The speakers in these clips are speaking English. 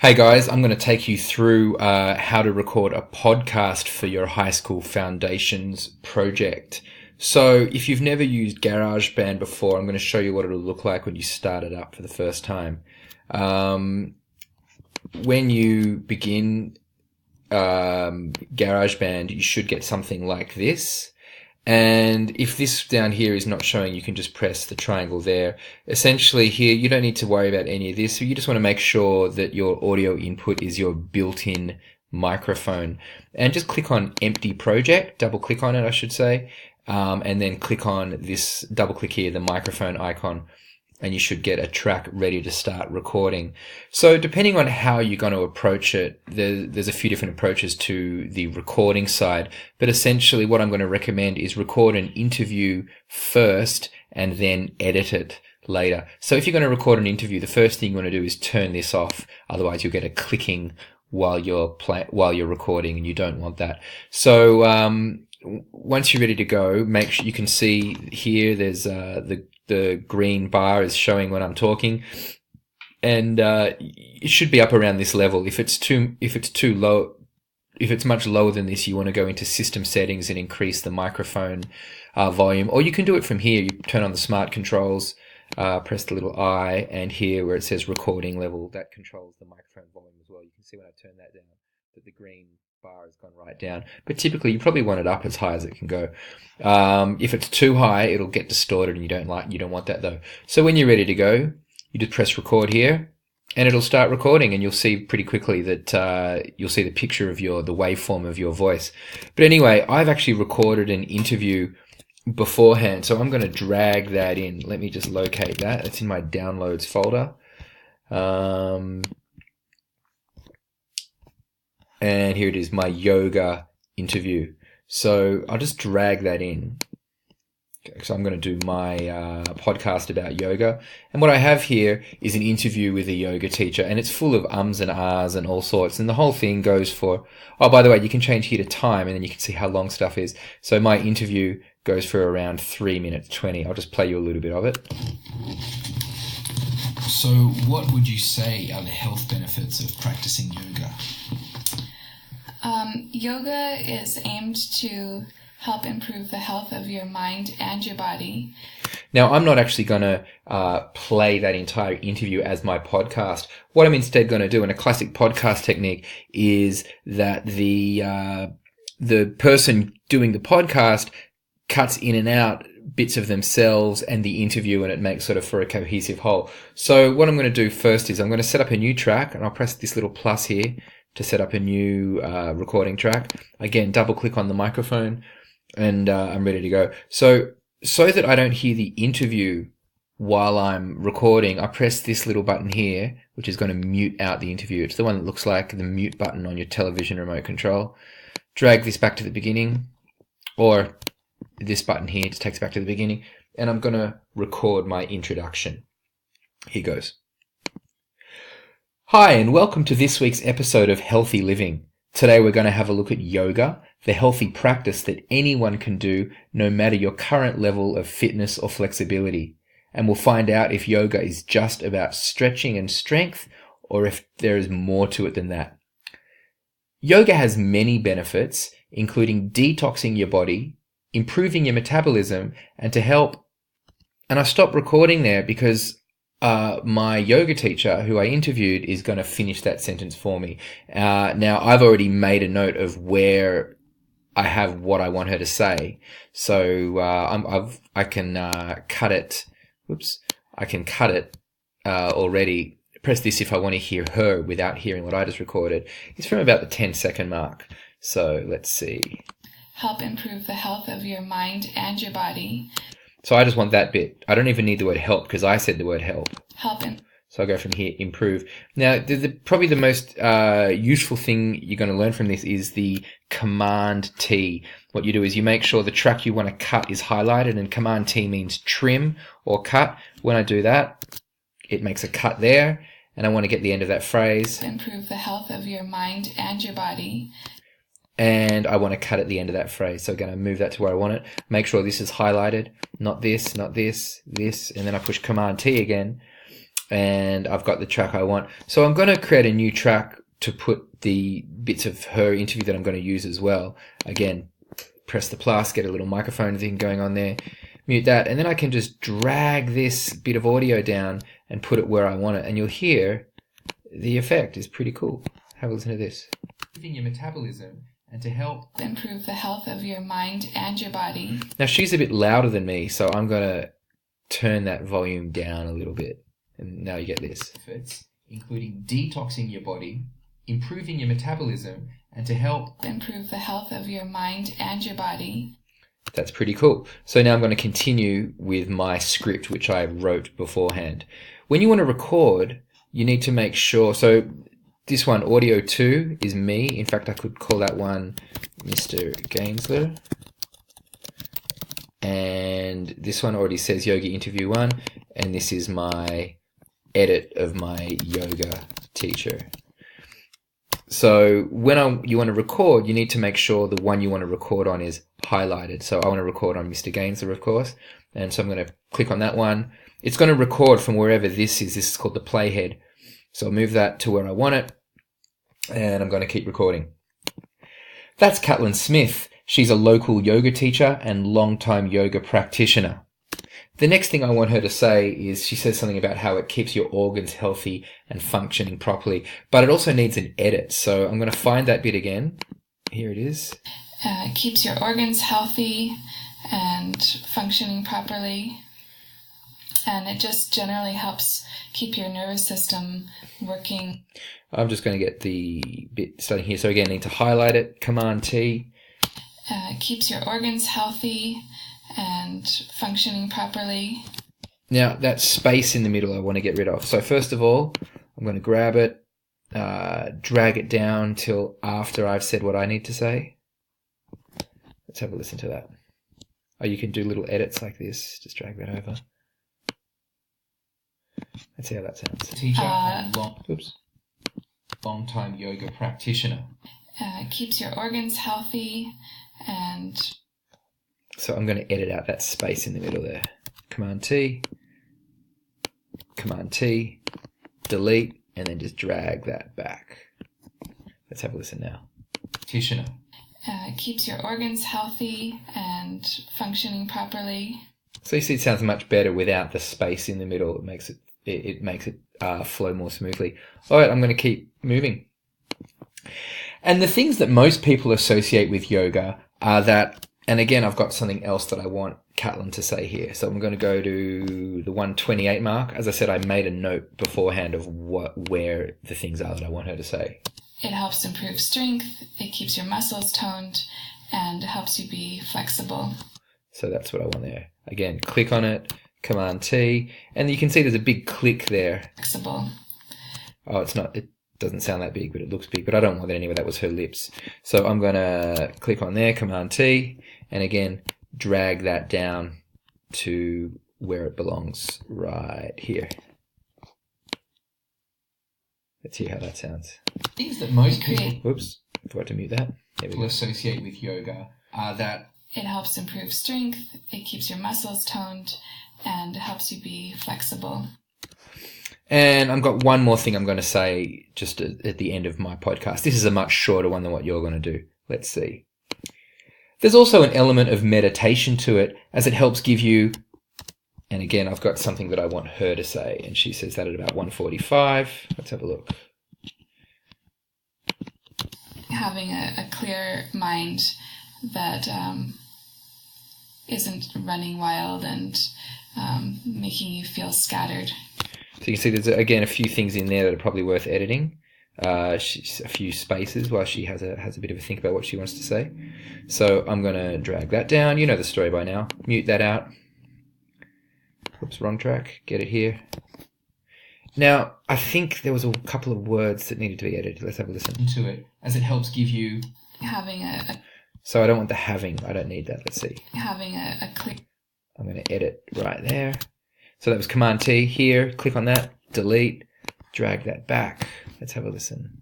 Hey guys, I'm going to take you through how to record a podcast for your high school foundations project. So if you've never used Garageband before, I'm going to show you what it'll look like when you start it up for the first time. When you begin Garageband, you should get something like this. And if this down here is not showing, you can just press the triangle there. Essentially here, you don't need to worry about any of this. So you just want to make sure that your audio input is your built-in microphone. And just click on Empty Project, double click on it, I should say. And then click on this, double click here, the microphone icon. And you should get a track ready to start recording. So depending on how you're going to approach it, there's a few different approaches to the recording side. But essentially what I'm going to recommend is record an interview first and then edit it later. So if you're going to record an interview, the first thing you want to do is turn this off. Otherwise you'll get a clicking while you're recording, and you don't want that. So once you're ready to go, make sure you can see here there's the green bar is showing when I'm talking, and it should be up around this level. If it's too low, if it's much lower than this, you want to go into system settings and increase the microphone volume, or you can do it from here. You turn on the smart controls, press the little I, and here where it says recording level, that controls the microphone volume as well. You can see when I turn that down that the green bar has gone right down, but typically you probably want it up as high as it can go. If it's too high, it'll get distorted, and you don't want that though. So when you're ready to go, you just press record here, and it'll start recording, and you'll see pretty quickly that you'll see the picture of the waveform of your voice. But anyway, I've actually recorded an interview beforehand, so I'm going to drag that in. Let me just locate that. It's in my downloads folder. And here it is, my yoga interview. So I'll just drag that in. So I'm going to do my podcast about yoga. And what I have here is an interview with a yoga teacher, and it's full of ums and ahs and all sorts. And the whole thing goes for, oh, by the way, you can change here to time, and then you can see how long stuff is. So my interview goes for around 3 minutes 20. I'll just play you a little bit of it. So what would you say are the health benefits of practicing yoga? Yoga is aimed to help improve the health of your mind and your body. Now, I'm not actually going to play that entire interview as my podcast. What I'm instead going to do, and a classic podcast technique, is that the person doing the podcast cuts in and out bits of themselves and the interview, and it makes sort of for a cohesive whole. So what I'm going to do first is I'm going to set up a new track, and I'll press this little plus here to set up a new recording track. Again, double click on the microphone, and I'm ready to go. So that I don't hear the interview while I'm recording, I press this little button here, which is going to mute out the interview. It's the one that looks like the mute button on your television remote control. Drag this back to the beginning, or this button here just takes it back to the beginning, and I'm going to record my introduction. Here goes. Hi, and welcome to this week's episode of Healthy Living. Today we're going to have a look at yoga, the healthy practice that anyone can do no matter your current level of fitness or flexibility. And we'll find out if yoga is just about stretching and strength, or if there is more to it than that. Yoga has many benefits, including detoxing your body, improving your metabolism, and to help. And I stopped recording there because my yoga teacher, who I interviewed, is going to finish that sentence for me. Now, I've already made a note of where I have what I want her to say, so I can cut it. Whoops! I can cut it already. Press this if I want to hear her without hearing what I just recorded. It's from about the 10-second mark. So let's see. Help improve the health of your mind and your body. So I just want that bit. I don't even need the word help because I said the word help. Helping. So I'll go from here, improve. Now, probably the most useful thing you're going to learn from this is the Command T. What you do is you make sure the track you want to cut is highlighted, and Command T means trim or cut. When I do that, it makes a cut there, and I want to get the end of that phrase. Improve the health of your mind and your body. And I want to cut at the end of that phrase. So again, I move that to where I want it. Make sure this is highlighted, not this, not this, this, and then I push Command T again. and I've got the track I want. So I'm going to create a new track to put the bits of her interview that I'm going to use as well. Again, press the plus, get a little microphone thing going on there, mute that, and then I can just drag this bit of audio down and put it where I want it, and you'll hear the effect is pretty cool. Have a listen to this. Your metabolism and to help improve the health of your mind and your body. Now she's a bit louder than me, so I'm going to turn that volume down a little bit, and now you get this. Efforts, including detoxing your body, improving your metabolism, and to help improve the health of your mind and your body. That's pretty cool. So now I'm going to continue with my script, which I wrote beforehand. When you want to record, you need to make sure, so this one, audio 2, is me. In fact, I could call that one Mr. Gainsler. And this one already says Yoga Interview 1, and this is my edit of my yoga teacher. So when you want to record, you need to make sure the one you want to record on is highlighted. So I want to record on Mr. Gainsler, of course. And so I'm going to click on that one. It's going to record from wherever this is. This is called the playhead. So I'll move that to where I want it. And I'm going to keep recording. That's Caitlin Smith. She's a local yoga teacher and long-time yoga practitioner. The next thing I want her to say is she says something about how it keeps your organs healthy and functioning properly, but it also needs an edit. So I'm going to find that bit again. Here it is. Keeps your organs healthy and functioning properly. And it just generally helps keep your nervous system working. I'm just going to get the bit starting here. So again, I need to highlight it. Command T. Keeps your organs healthy and functioning properly. Now, that space in the middle I want to get rid of. So first of all, I'm going to grab it, drag it down till after I've said what I need to say. Let's have a listen to that. Oh, you can do little edits like this. Just drag that over. Let's see how that sounds. Teacher and long-time yoga practitioner. Keeps your organs healthy and... So I'm going to edit out that space in the middle there. Command T, delete, and then just drag that back. Let's have a listen now. Practitioner. Keeps your organs healthy and functioning properly. So you see it sounds much better without the space in the middle. It makes it flow more smoothly. All right, I'm going to keep moving. And the things that most people associate with yoga are that, and again, I've got something else that I want Caitlin to say here. So I'm going to go to the 128 mark. As I said, I made a note beforehand of where the things are that I want her to say. It helps improve strength, it keeps your muscles toned, and helps you be flexible. So that's what I want there. Again, click on it, Command T, and you can see there's a big click there. Flexible. Oh, it doesn't sound that big, but it looks big, but I don't want that anyway. That was her lips. So I'm going to click on there, Command T, and again, drag that down to where it belongs, right here. Let's hear how that sounds. Things that most people... Whoops, forgot to mute that. There we go. ...associate with yoga are that... It helps improve strength, it keeps your muscles toned, and helps you be flexible. And I've got one more thing I'm going to say just at the end of my podcast. This is a much shorter one than what you're going to do. Let's see. There's also an element of meditation to it, as it helps give you... And again, I've got something that I want her to say, and she says that at about 1:45. Let's have a look. Having a clear mind that isn't running wild and making you feel scattered. So you can see there's, again, a few things in there that are probably worth editing. A few spaces while she has a bit of a think about what she wants to say. So I'm going to drag that down. You know the story by now. Mute that out. Oops, wrong track. Get it here. Now, I think there was a couple of words that needed to be edited. Let's have a listen. ...to it, as it helps give you... Having a... So I don't want the having. I don't need that. Let's see. Having a clear... I'm going to edit right there. So that was Command T here. Click on that. Delete. Drag that back. Let's have a listen.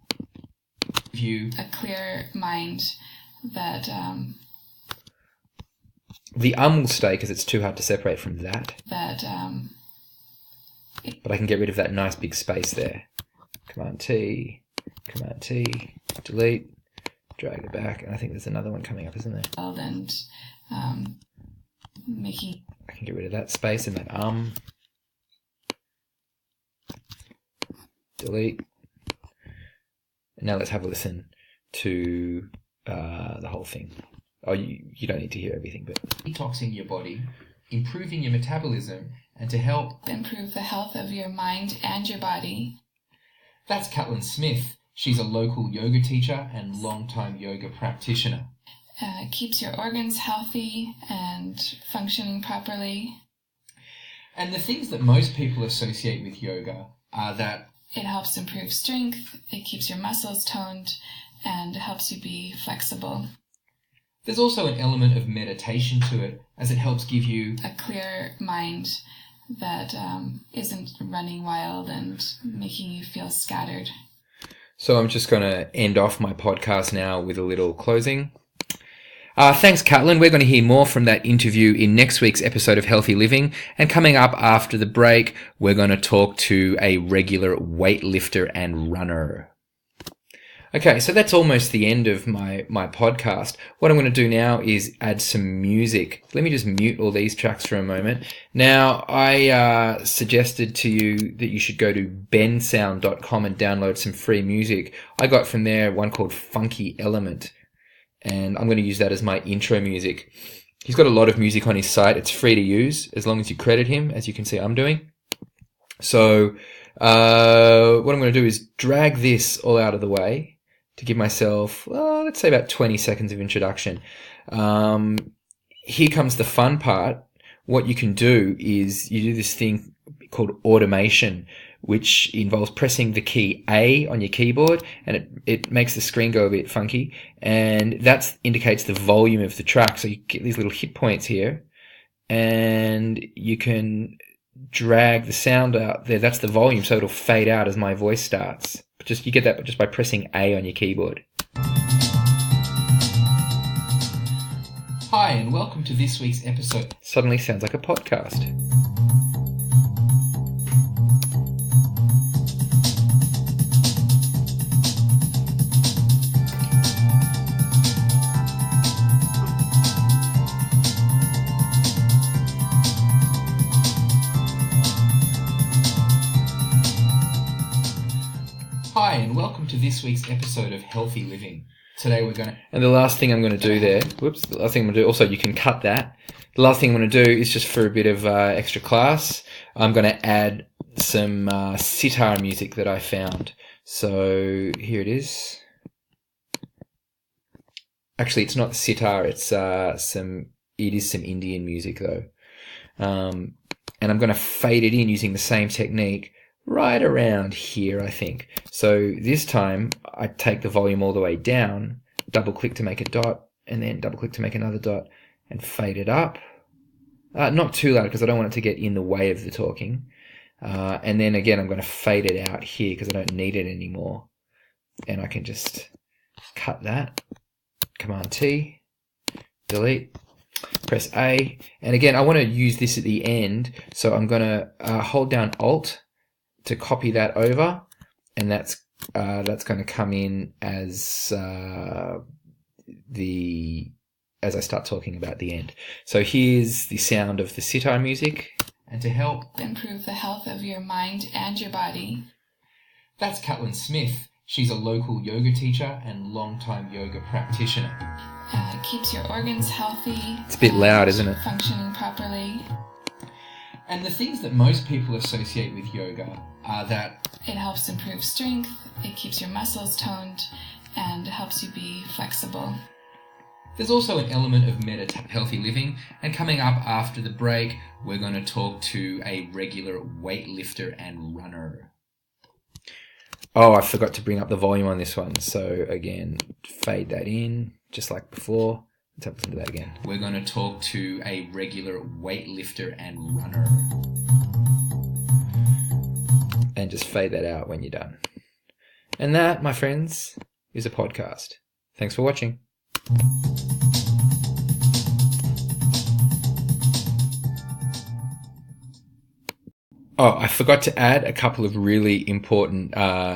You... A clear mind that... The will stay because it's too hard to separate from that. That but I can get rid of that nice big space there. Command T, delete, drag it back, and I think there's another one coming up, isn't there? And making... I can get rid of that space and that delete. And now let's have a listen to the whole thing. Oh, you don't need to hear everything, but... Detoxing your body, improving your metabolism, and to help improve the health of your mind and your body. That's Caitlin Smith. She's a local yoga teacher and long-time yoga practitioner. It keeps your organs healthy and functioning properly. And the things that most people associate with yoga are that it helps improve strength, it keeps your muscles toned, and helps you be flexible. There's also an element of meditation to it, as it helps give you a clear mind that isn't running wild and making you feel scattered. So I'm just going to end off my podcast now with a little closing. Thanks, Caitlin. We're going to hear more from that interview in next week's episode of Healthy Living. And coming up after the break, we're going to talk to a regular weightlifter and runner. Okay, so that's almost the end of my podcast. What I'm going to do now is add some music. Let me just mute all these tracks for a moment. Now, I suggested to you that you should go to bensound.com and download some free music. I got from there one called Funky Element, and I'm going to use that as my intro music. He's got a lot of music on his site. It's free to use as long as you credit him, as you can see I'm doing. So what I'm going to do is drag this all out of the way to give myself, let's say about 20 seconds of introduction. Here comes the fun part. What you can do is you do this thing called automation, which involves pressing the key A on your keyboard, and it makes the screen go a bit funky, and that indicates the volume of the track. So you get these little hit points here, and you can drag the sound out there. That's the volume, so it'll fade out as my voice starts. You get that just by pressing A on your keyboard. Hi, and welcome to this week's episode. Suddenly sounds like a podcast. Hi, and welcome to this week's episode of Healthy Living. Today we're going to... And the last thing I'm going to do there... Whoops. The last thing I'm going to do... Also, you can cut that. The last thing I'm going to do is just for a bit of extra class, I'm going to add some sitar music that I found. So, here it is. Actually, it's not sitar. It's some Indian music, though. And I'm going to fade it in using the same technique right around here, I think. So this time I take the volume all the way down, double click to make a dot, and then double click to make another dot, and fade it up. Not too loud because I don't want it to get in the way of the talking. And then again, I'm going to fade it out here because I don't need it anymore. And I can just cut that. Command T, delete, press A. And again, I want to use this at the end. So I'm going to hold down Alt to copy that over, and that's going to come in as I start talking about the end. So here's the sound of the sitar music. And to help improve the health of your mind and your body. That's Caitlin Smith. She's a local yoga teacher and long-time yoga practitioner. It keeps your organs healthy. It's a bit loud, isn't it? Functioning properly. And the things that most people associate with yoga are that it helps improve strength, it keeps your muscles toned, and helps you be flexible. There's also an element of healthy living, and coming up after the break, we're going to talk to a regular weightlifter and runner. Oh, I forgot to bring up the volume on this one. So again, fade that in, just like before. Let's have a listen to that again. We're going to talk to a regular weightlifter and runner. And just fade that out when you're done. And that, my friends, is a podcast. Thanks for watching. Oh, I forgot to add a couple of really important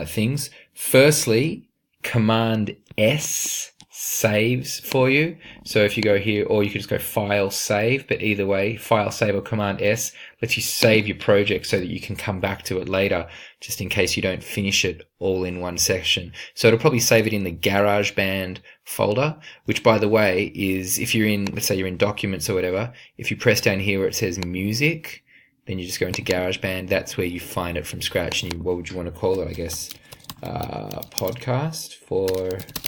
things. Firstly, Command S saves for you. So if you go here, or you can just go File Save, but either way, File Save or Command S lets you save your project so that you can come back to it later, just in case you don't finish it all in one session. So it'll probably save it in the Garageband folder, which, by the way, is if you're in, let's say you're in Documents or whatever, if you press down here where it says Music, then you just go into GarageBand. That's where you find it from scratch. And what would you want to call it, I guess? Podcast for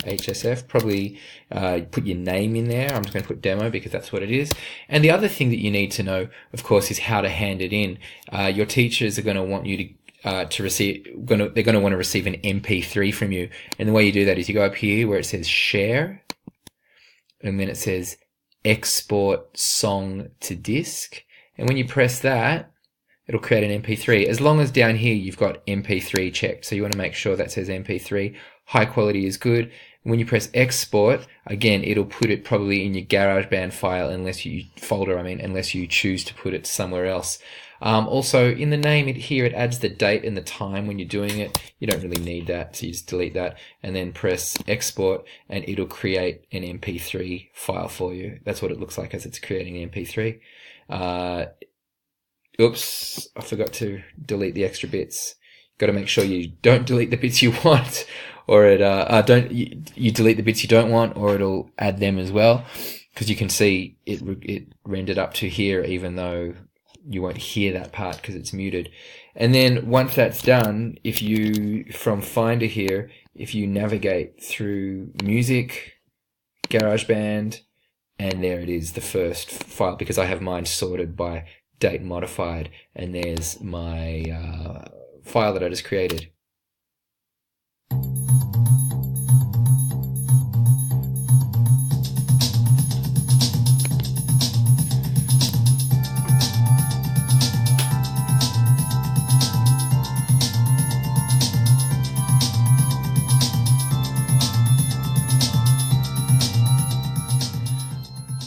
HSF. Probably put your name in there. I'm just going to put demo because that's what it is. And the other thing that you need to know, of course, is how to hand it in. Your teachers are going to want you to receive. They're going to want to receive an MP3 from you. And the way you do that is you go up here where it says Share, and then it says Export Song to Disk. And when you press that, it'll create an MP3. As long as down here you've got MP3 checked. So you want to make sure that says MP3. High quality is good. When you press export, again, it'll put it probably in your GarageBand file unless you choose to put it somewhere else. Also, in the name here, it adds the date and the time when you're doing it. You don't really need that, so you just delete that and then press export and it'll create an MP3 file for you. That's what it looks like as it's creating an MP3. Oops, I forgot to delete the extra bits. Got to make sure you don't delete the bits you want, or you delete the bits you don't want, or it'll add them as well. Because you can see it rendered up to here, even though you won't hear that part because it's muted. And then once that's done, if you from Finder here, if you navigate through Music, GarageBand, and there it is, the first file, because I have mine sorted by date modified, and there's my file that I just created.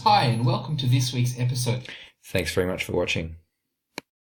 Hi, and welcome to this week's episode. Thanks very much for watching.